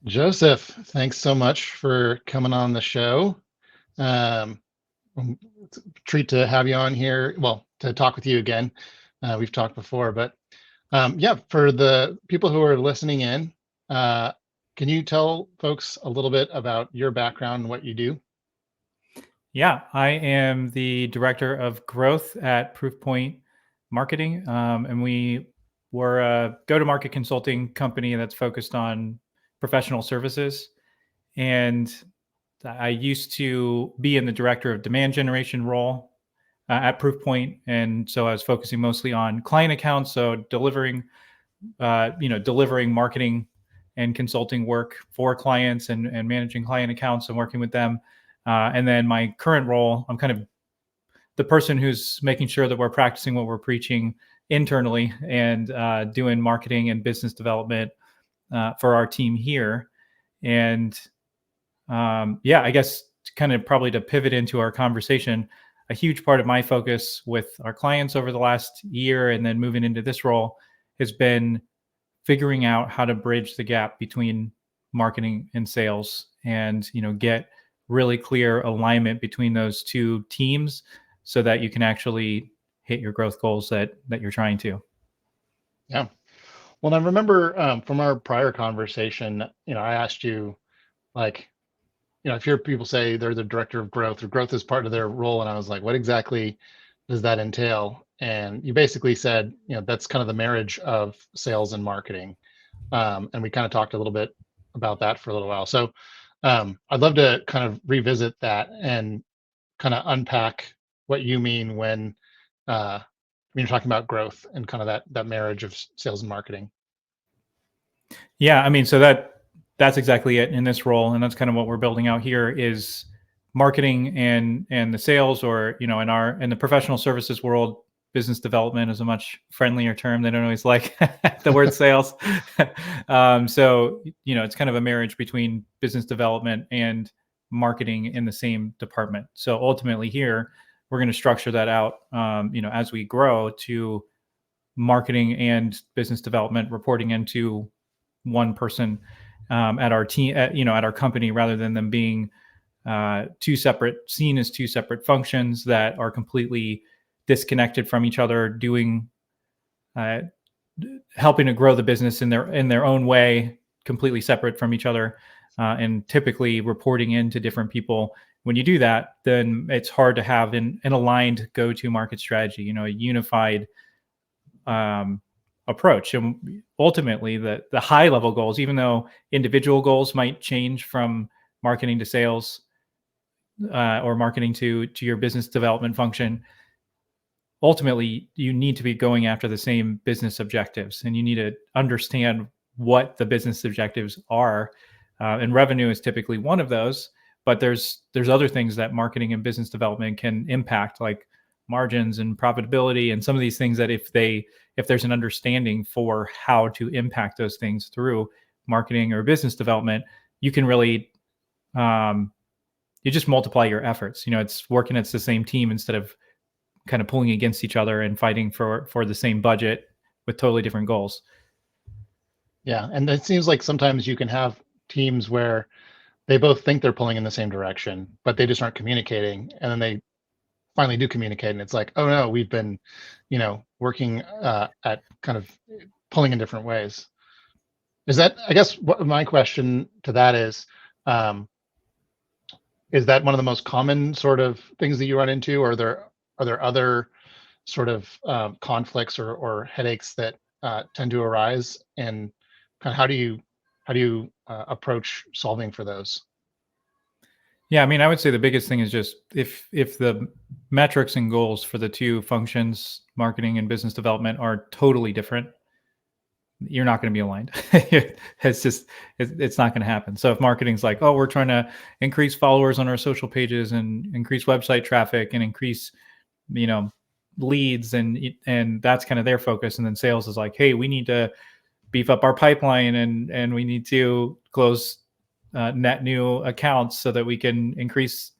Joseph, thanks so much for coming on the show. Um, it's a treat to have you on here. Well, to talk with you again. We've talked before, but yeah, for the people who are listening in, uh, can you tell folks a little bit about your background and what you do? Yeah, I am the director of growth at Proofpoint Marketing, and we're a go-to-market consulting company that's focused on professional services. And I used to be in the director of demand generation role at Proofpoint, and so I was focusing mostly on client accounts, so delivering marketing and consulting work for clients and managing client accounts and working with them. And then my current role, I'm kind of the person who's making sure that we're practicing what we're preaching internally and doing marketing and business development for our team here. And yeah, I guess kind of probably to pivot into our conversation, a huge part of my focus with our clients over the last year and then moving into this role has been figuring out how to bridge the gap between marketing and sales and get really clear alignment between those two teams so that you can actually hit your growth goals that you're trying to. Yeah. Well, I remember from our prior conversation, I asked you, like, I've heard people say they're the director of growth or growth is part of their role. And I was like, what exactly does that entail? And you basically said, that's kind of the marriage of sales and marketing. And we kind of talked a little bit about that for a little while. So I'd love to kind of revisit that and kind of unpack what you mean when you're talking about growth and kind of that marriage of sales and marketing. Yeah, I mean, so that's exactly it in this role, and that's kind of what we're building out here is marketing and the sales, or in the professional services world, business development is a much friendlier term. They don't always like the word sales. So it's kind of a marriage between business development and marketing in the same department. So ultimately, here we're going to structure that out, as we grow to marketing and business development reporting into one person at our team, at our company, rather than them being seen as two separate functions that are completely disconnected from each other, doing, helping to grow the business in their own way, completely separate from each other, and typically reporting into different people. When you do that, then it's hard to have an aligned go-to-market strategy, a unified approach. And ultimately, the high level goals, even though individual goals might change from marketing to sales or marketing to your business development function, ultimately you need to be going after the same business objectives, and you need to understand what the business objectives are. And revenue is typically one of those, but there's other things that marketing and business development can impact, like margins and profitability, and some of these things that if there's an understanding for how to impact those things through marketing or business development, you can really you just multiply your efforts. It's working as the same team instead of kind of pulling against each other and fighting for the same budget with totally different goals. Yeah. And it seems like sometimes you can have teams where they both think they're pulling in the same direction, but they just aren't communicating. And then they finally do communicate, and it's like, oh no, we've been, working at kind of pulling in different ways. I guess what my question to that is that one of the most common sort of things that you run into, or are there other sort of conflicts or headaches that tend to arise, and kind of how do you approach solving for those? Yeah, I mean, I would say the biggest thing is just if the metrics and goals for the two functions, marketing and business development, are totally different, you're not going to be aligned. It's not going to happen. So if marketing's like, oh, we're trying to increase followers on our social pages and increase website traffic and increase, leads, and that's kind of their focus, and then sales is like, hey, we need to beef up our pipeline and we need to close net new accounts so that we can increase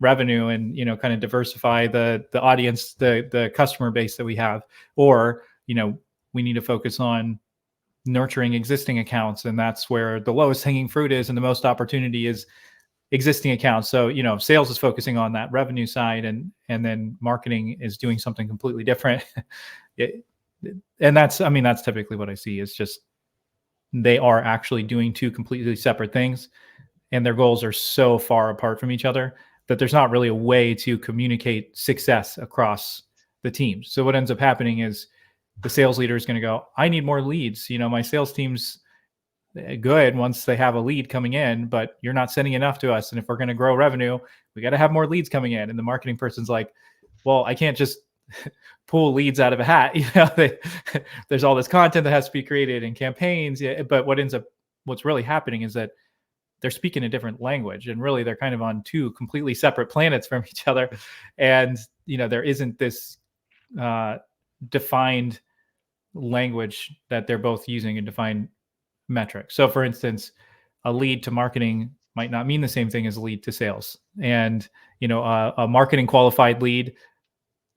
revenue and kind of diversify the audience, the customer base that we have, or we need to focus on nurturing existing accounts, and that's where the lowest hanging fruit is, and the most opportunity is existing accounts. So, sales is focusing on that revenue side, and then marketing is doing something completely different. And that's typically what I see, is just they are actually doing two completely separate things, and their goals are so far apart from each other that there's not really a way to communicate success across the teams. So what ends up happening is the sales leader is going to go, I need more leads. My sales team's good once they have a lead coming in, but you're not sending enough to us. And if we're going to grow revenue, we got to have more leads coming in. And the marketing person's like, well, I can't just pull leads out of a hat. There's all this content that has to be created and campaigns. Yeah, but what's really happening is that they're speaking a different language, and really they're kind of on two completely separate planets from each other. And, there isn't this defined language that they're both using, and defined metrics. So for instance, a lead to marketing might not mean the same thing as a lead to sales. And, a marketing qualified lead,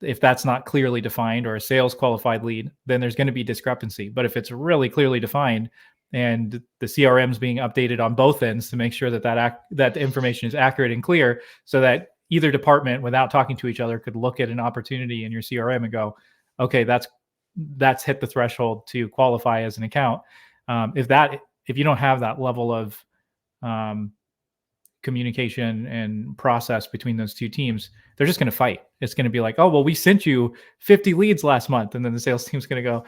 if that's not clearly defined, or a sales qualified lead, then there's going to be discrepancy. But if it's really clearly defined, and the CRM is being updated on both ends to make sure that the information is accurate and clear, so that either department, without talking to each other, could look at an opportunity in your CRM and go, okay, that's hit the threshold to qualify as an account. If you don't have that level of communication and process between those two teams, they're just going to fight. It's going to be like, oh, well, we sent you 50 leads last month. And then the sales team's going to go,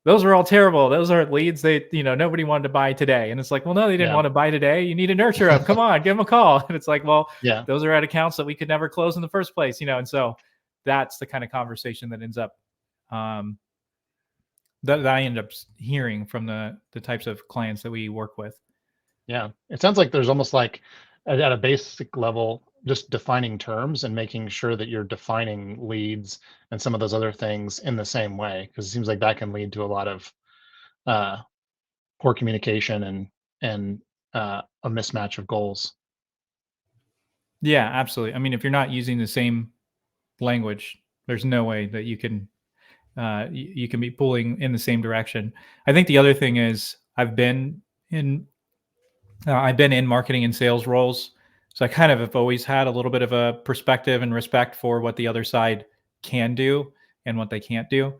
those are all terrible. Those aren't leads. They, nobody wanted to buy today. And it's like, well, no, they didn't want to buy today. You need to nurture them. Come on, give them a call. And it's like, well, those are at accounts that we could never close in the first place, And so that's the kind of conversation that ends up, that I end up hearing from the types of clients that we work with. Yeah. It sounds like there's almost like at a basic level, just defining terms and making sure that you're defining leads and some of those other things in the same way, because it seems like that can lead to a lot of poor communication and a mismatch of goals. Yeah, absolutely. If you're not using the same language, there's no way that you can be pulling in the same direction. I think the other thing is I've been in marketing and sales roles. So I kind of have always had a little bit of a perspective and respect for what the other side can do and what they can't do,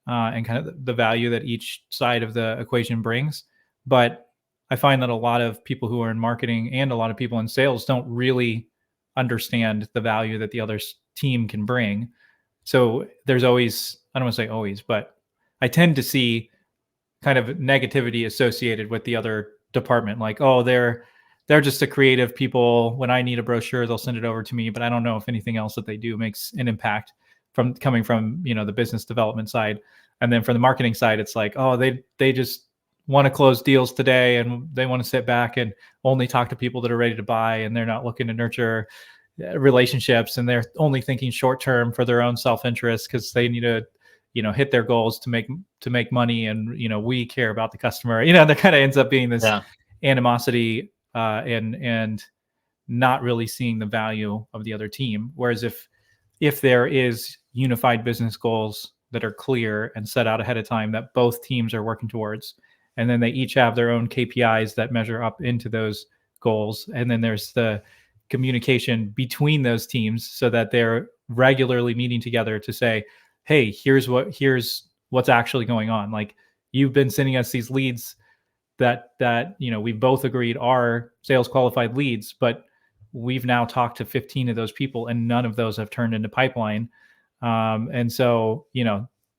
and kind of the value that each side of the equation brings. But I find that a lot of people who are in marketing and a lot of people in sales don't really understand the value that the other team can bring. So there's always, I don't want to say always, but I tend to see kind of negativity associated with the other department. Like, oh, they're just a creative people. When I need a brochure, they'll send it over to me, but I don't know if anything else that they do makes an impact from coming from, the business development side. And then from the marketing side, it's like, oh, they just want to close deals today, and they want to sit back and only talk to people that are ready to buy, and they're not looking to nurture relationships, and they're only thinking short term for their own self-interest because they need to hit their goals to make money, and we care about the customer. There kind of ends up being this animosity, and not really seeing the value of the other team. Whereas if there is unified business goals that are clear and set out ahead of time that both teams are working towards, and then they each have their own KPIs that measure up into those goals, and then there's the communication between those teams so that they're regularly meeting together to say, hey, here's what's actually going on. Like, you've been sending us these leads that we both agreed are sales qualified leads, but we've now talked to 15 of those people, and none of those have turned into pipeline. And so,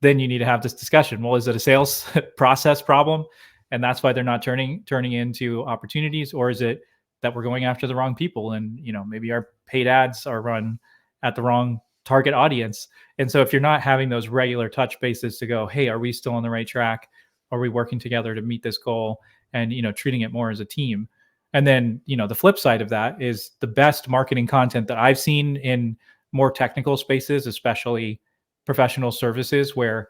then you need to have this discussion. Well, is it a sales process problem, and that's why they're not turning into opportunities? Or is it that we're going after the wrong people, and maybe our paid ads are run at the wrong target audience? And so if you're not having those regular touch bases to go, hey, are we still on the right track? Are we working together to meet this goal? And treating it more as a team. And then the flip side of that is the best marketing content that I've seen in more technical spaces, especially professional services, where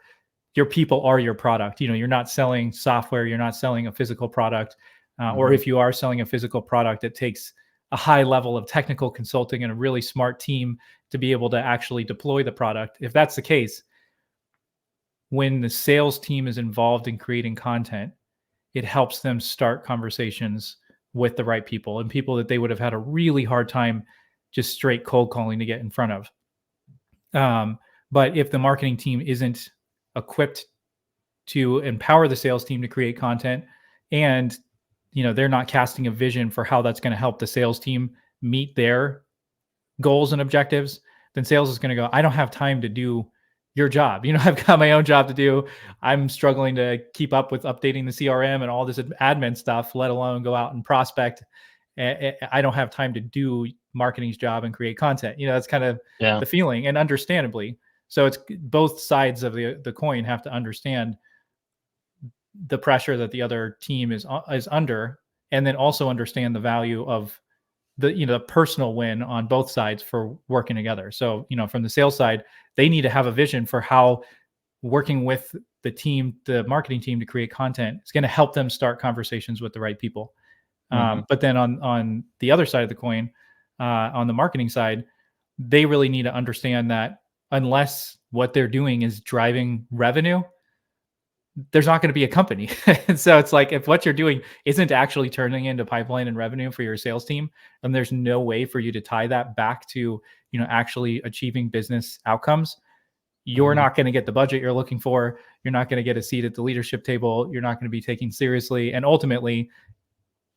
your people are your product. You're not selling software, you're not selling a physical product, or if you are selling a physical product, it takes a high level of technical consulting and a really smart team to be able to actually deploy the product. If that's the case, when the sales team is involved in creating content, it helps them start conversations with the right people and people that they would have had a really hard time just straight cold calling to get in front of. But if the marketing team isn't equipped to empower the sales team to create content, and they're not casting a vision for how that's going to help the sales team meet their goals and objectives, then sales is going to go, I don't have time to do your job. I've got my own job to do. I'm struggling to keep up with updating the CRM and all this admin stuff, let alone go out and prospect. I don't have time to do marketing's job and create content. That's kind of the feeling, and understandably. So it's both sides of the coin have to understand the pressure that the other team is under, and then also understand the value of the personal win on both sides for working together. So, from the sales side, they need to have a vision for how working with the team, the marketing team, to create content is going to help them start conversations with the right people. But then on the other side of the coin, on the marketing side, they really need to understand that unless what they're doing is driving revenue, there's not going to be a company. And so it's like, if what you're doing isn't actually turning into pipeline and revenue for your sales team, then there's no way for you to tie that back to, actually achieving business outcomes. You're not going to get the budget you're looking for. You're not going to get a seat at the leadership table. You're not going to be taken seriously. And ultimately,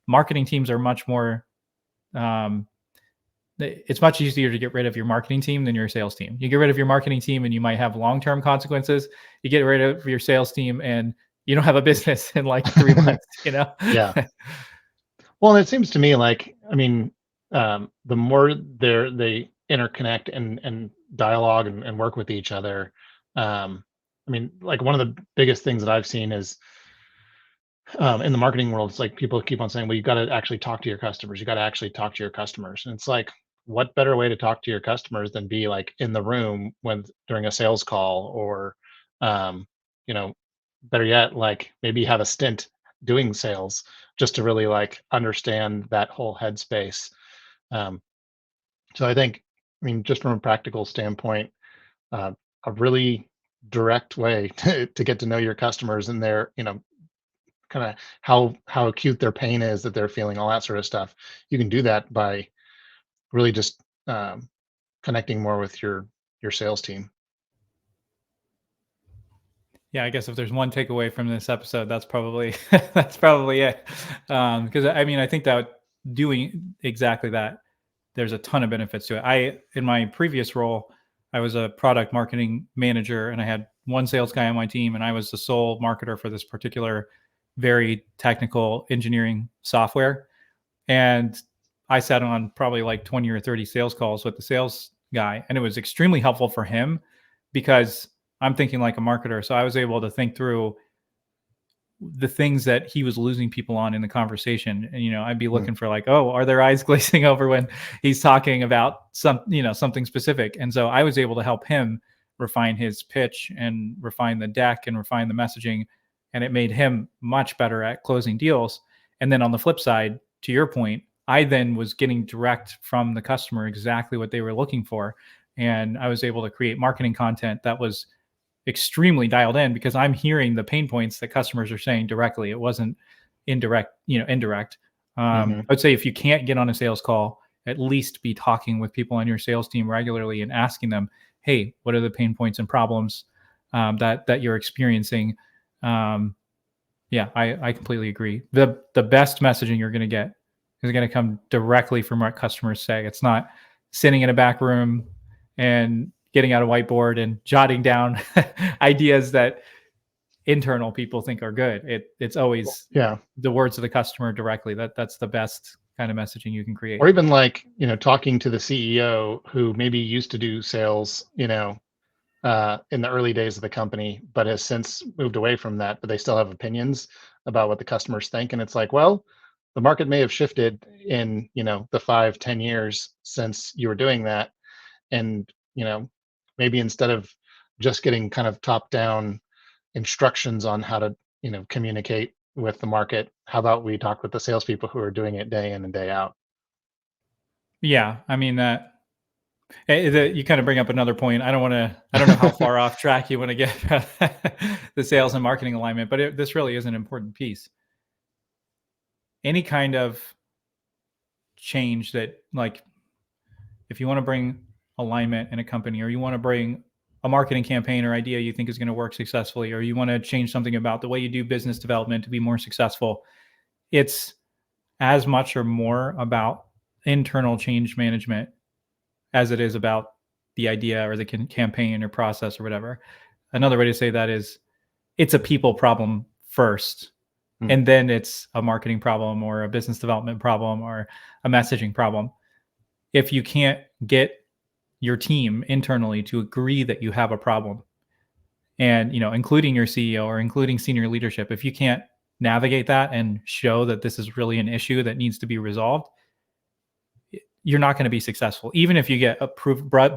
marketing teams are much more, it's much easier to get rid of your marketing team than your sales team. You get rid of your marketing team and you might have long-term consequences. You get rid of your sales team and you don't have a business in like 3 months, Yeah. Well, and it seems to me like, the more they interconnect and dialogue and work with each other. Like one of the biggest things that I've seen is in the marketing world, it's like people keep on saying, well, you got to actually talk to your customers. You got to actually talk to your customers. And it's like, what better way to talk to your customers than be like in the room during a sales call, or, you know, better yet, like maybe have a stint doing sales just to really like understand that whole headspace. Um, so I think, just from a practical standpoint, a really direct way to get to know your customers and their, kind of how acute their pain is that they're feeling, all that sort of stuff. You can do that by really just connecting more with your sales team. Yeah, I guess if there's one takeaway from this episode, that's probably that's probably it. Because I think that doing exactly that, there's a ton of benefits to it. In my previous role, I was a product marketing manager, and I had one sales guy on my team, and I was the sole marketer for this particular very technical engineering software. And I sat on probably like 20 or 30 sales calls with the sales guy, and it was extremely helpful for him because I'm thinking like a marketer. So I was able to think through the things that he was losing people on in the conversation. And, I'd be looking for like, oh, are their eyes glazing over when he's talking about something specific? And so I was able to help him refine his pitch and refine the deck and refine the messaging. And it made him much better at closing deals. And then on the flip side, to your point, I then was getting direct from the customer exactly what they were looking for. And I was able to create marketing content that was extremely dialed in because I'm hearing the pain points that customers are saying directly. It wasn't indirect. I would say if you can't get on a sales call, at least be talking with people on your sales team regularly and asking them, hey, what are the pain points and problems that you're experiencing? I completely agree. The best messaging you're going to get is going to come directly from what customers say. It's not sitting in a back room and getting out a whiteboard and jotting down ideas that internal people think are good. It's always the words of the customer directly. That's the best kind of messaging you can create. Or even like, talking to the CEO who maybe used to do sales, in the early days of the company, but has since moved away from that, but they still have opinions about what the customers think. And it's like, well, the market may have shifted in, the 5-10 years since you were doing that. And, maybe instead of just getting kind of top down instructions on how to, communicate with the market, how about we talk with the salespeople who are doing it day in and day out? Yeah. That you kind of bring up another point. I don't know how far off track you want to get the sales and marketing alignment, but this really is an important piece. any kind of change that, like, if you want to bring alignment in a company, or you want to bring a marketing campaign or idea you think is going to work successfully, or you want to change something about the way you do business development to be more successful, it's as much or more about internal change management as it is about the idea or the campaign or process or whatever. Another way to say that is, it's a people problem first, and then it's a marketing problem or a business development problem or a messaging problem. If you can't get your team internally to agree that you have a problem, and including your CEO or including senior leadership, if you can't navigate that and show that this is really an issue that needs to be resolved, you're not going to be successful. Even if you get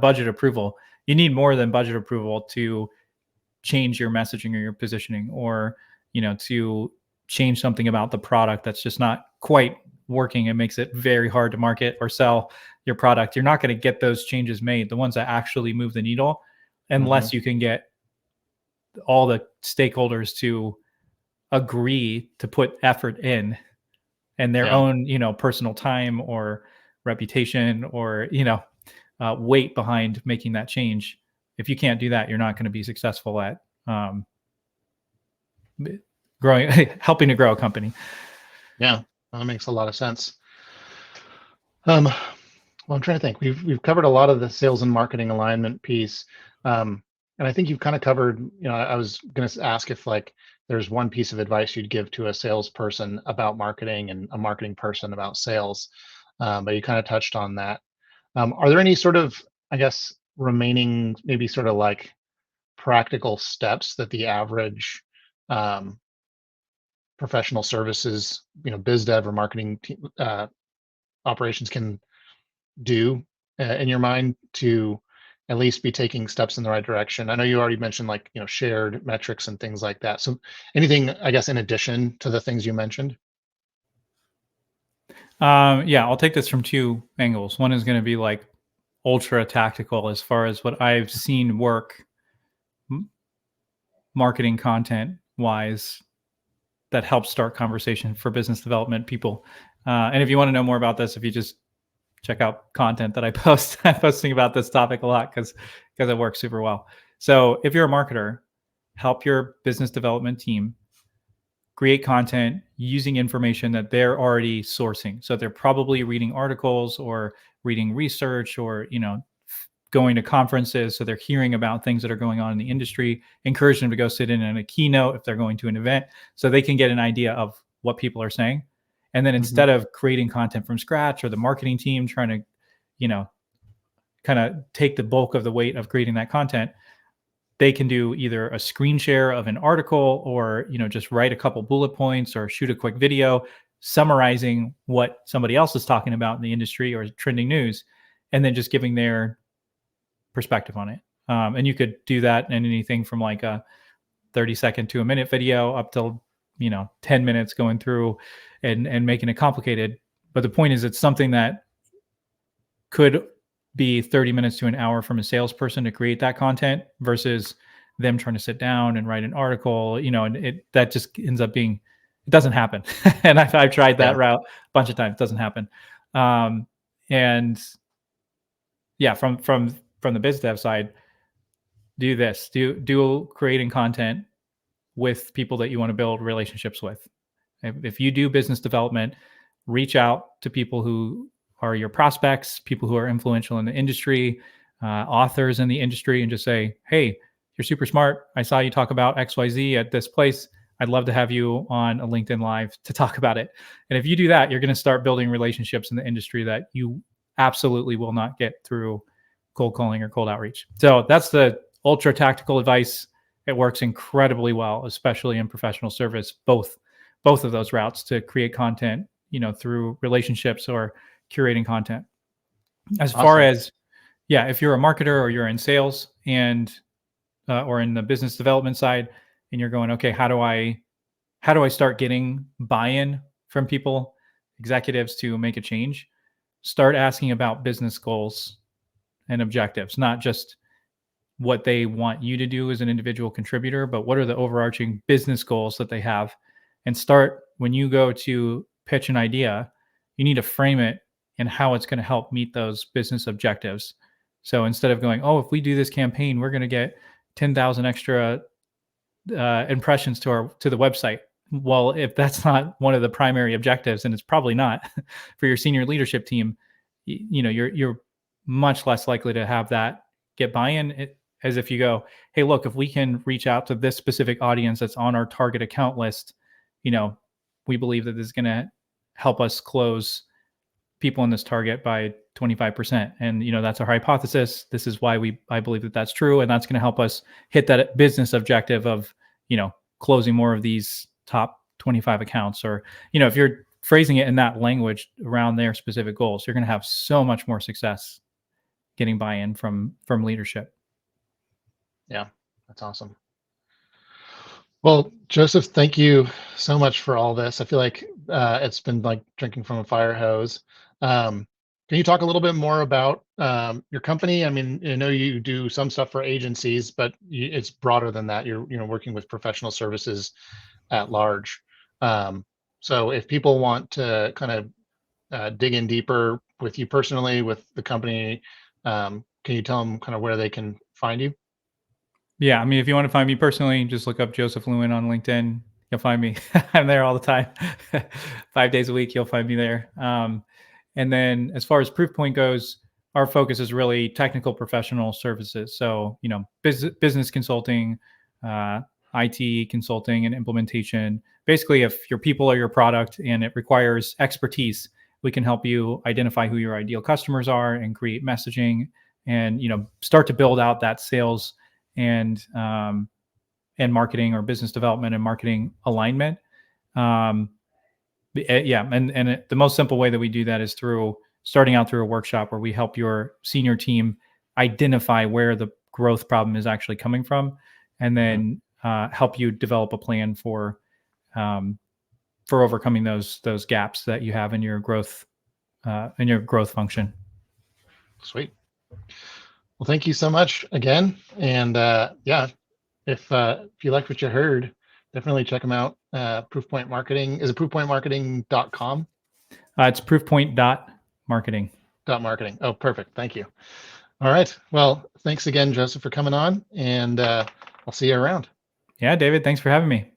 budget approval, you need more than budget approval to change your messaging or your positioning, or to change something about the product that's just not quite working. It makes it very hard to market or sell your product. You're not going to get those changes made, the ones that actually move the needle, unless you can get all the stakeholders to agree to put effort in, and their own personal time or reputation or weight behind making that change. If you can't do that, you're not going to be successful at growing, helping to grow a company. Yeah, that makes a lot of sense. Well, I'm trying to think. We've covered a lot of the sales and marketing alignment piece, and I think you've kind of covered. I was going to ask if like there's one piece of advice you'd give to a salesperson about marketing and a marketing person about sales, but you kind of touched on that. Are there any sort of, I guess, remaining maybe sort of like practical steps that the average professional services, biz dev or marketing operations can do in your mind to at least be taking steps in the right direction? I know you already mentioned like, shared metrics and things like that. So anything, I guess, in addition to the things you mentioned? Yeah, I'll take this from two angles. One is going to be like ultra tactical as far as what I've seen work marketing content wise that helps start conversation for business development people. And if you want to know more about this, if you just check out content that I post, I'm posting about this topic a lot because it works super well. So if you're a marketer, help your business development team create content using information that they're already sourcing. So they're probably reading articles or reading research, or going to conferences, so they're hearing about things that are going on in the industry. Encourage them to go sit in on a keynote if they're going to an event, so they can get an idea of what people are saying. And then instead of creating content from scratch, or the marketing team trying to kind of take the bulk of the weight of creating that content, they can do either a screen share of an article, or just write a couple bullet points or shoot a quick video summarizing what somebody else is talking about in the industry or trending news, and then just giving their perspective on it. And you could do that in anything from like a 30-second to a minute video up to 10 minutes going through and making it complicated. But the point is, it's something that could be 30 minutes to an hour from a salesperson to create that content, versus them trying to sit down and write an article, and that just ends up being, it doesn't happen. And I've tried that route a bunch of times. It doesn't happen. And yeah, from the biz dev side, do this, do creating content with people that you want to build relationships with. If you do business development, reach out to people who are your prospects, people who are influential in the industry, authors in the industry, and just say, hey, you're super smart. I saw you talk about XYZ at this place. I'd love to have you on a LinkedIn Live to talk about it. And if you do that, you're going to start building relationships in the industry that you absolutely will not get through cold calling or cold outreach. So that's the ultra tactical advice. It works incredibly well, especially in professional service, both of those routes to create content, through relationships or curating content. As far as, if you're a marketer or you're in sales and or in the business development side, and you're going, okay, how do I start getting buy-in from people, executives, to make a change? Start asking about business goals and objectives, not just what they want you to do as an individual contributor, but what are the overarching business goals that they have. And start, when you go to pitch an idea, you need to frame it and how it's going to help meet those business objectives. So instead of going, oh, if we do this campaign, we're going to get 10,000 extra impressions to the website. Well, if that's not one of the primary objectives, and it's probably not for your senior leadership team, you're much less likely to have that get buy-in. As if you go, hey, look, if we can reach out to this specific audience that's on our target account list, we believe that this is going to help us close people in this target by 25%. And, that's our hypothesis. This is why I believe that that's true. And that's going to help us hit that business objective of, closing more of these top 25 accounts. Or, if you're phrasing it in that language around their specific goals, you're going to have so much more success getting buy-in from leadership. Yeah, that's awesome. Well, Joseph, thank you so much for all this. I feel like it's been like drinking from a fire hose. Can you talk a little bit more about your company? I mean, I know you do some stuff for agencies, but it's broader than that. You're working with professional services at large. So if people want to kind of dig in deeper with you personally, with the company, can you tell them kind of where they can find you? Yeah, I mean, if you want to find me personally, just look up Joseph Lewin on LinkedIn. You'll find me. I'm there all the time. 5 days a week, you'll find me there. And then as far as Proofpoint goes, our focus is really technical professional services. So, business consulting, IT consulting and implementation. Basically, if your people are your product and it requires expertise, we can help you identify who your ideal customers are and create messaging and, start to build out that sales and marketing or business development and marketing alignment. The most simple way that we do that is starting out through a workshop where we help your senior team identify where the growth problem is actually coming from, and then help you develop a plan for overcoming those gaps that you have in your growth function. Sweet. Well, thank you so much again. And if you liked what you heard, definitely check them out. Proofpoint Marketing. Is it proofpointmarketing.com? It's proofpoint.marketing. .marketing. Oh, perfect. Thank you. All right. Well, thanks again, Joseph, for coming on, and I'll see you around. Yeah, David, thanks for having me.